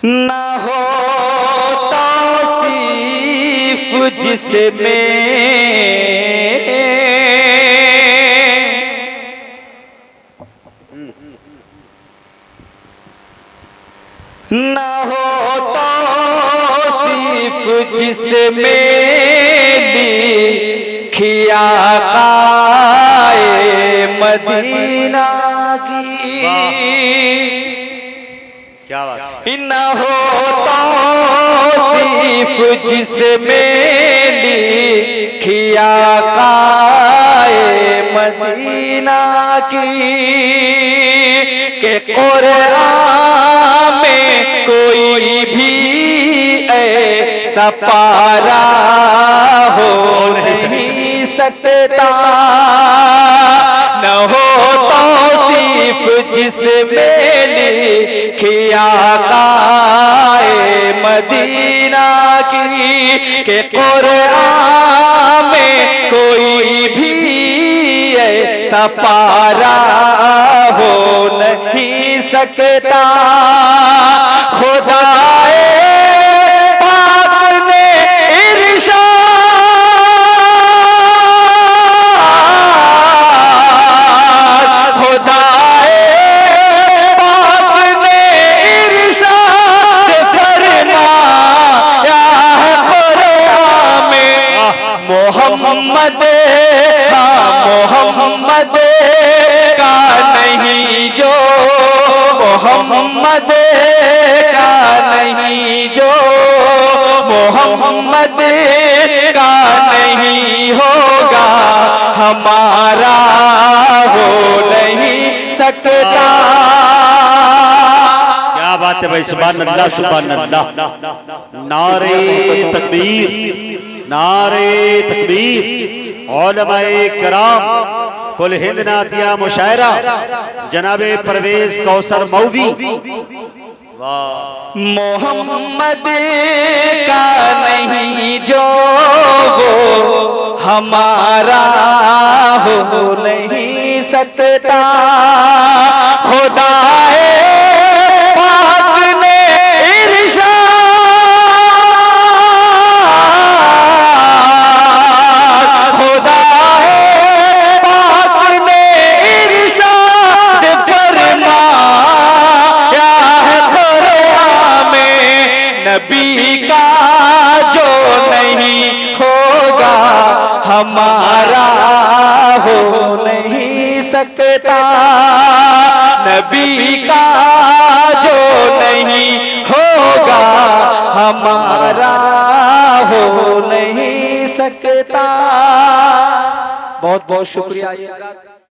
न हो तौसीफ जिसमें न हो तौसीफ जिसमें लिखिया आकाए मदीना की। क्या बात। न हो तौसीफ जिसमें लिखिया आकाए मदीना की के कुरान में कोई भी ऐसा पारा हो नहीं सकता। न हो तौसीफ जिसमें लिखिया आकाए मदीना की के कुरान में कोई भी ऐसा पारा हो नहीं सकता। खुदाए पाक ने इरशाद, खुदाए पाक ने इरशाद फरमाया है कुरान में मोहम्मद मोहम्मद का नहीं जो मोहम्मद का नहीं जो मोहम्मद का नहीं होगा हमारा हो नहीं सकता। क्या बात है भाई। सुभान अल्लाह सुभान अल्लाह। नारे तकबीर नारे तकबीर। उलमाए किराम कुल हिंद नातिया मुशायरा जनाबे परवेज कौसर मौवी। मोहम्मद का नहीं जो वो हमारा हो नहीं सकता। खुदाए पाक ने इरशाद, खुदाए पाक ने इरशाद फरमाया है कुरान में नबी का जो नहीं होगा हमारा हो नहीं सकता। नबी का जो नहीं होगा हमारा हो नहीं सकता। बहुत बहुत शुक्रिया।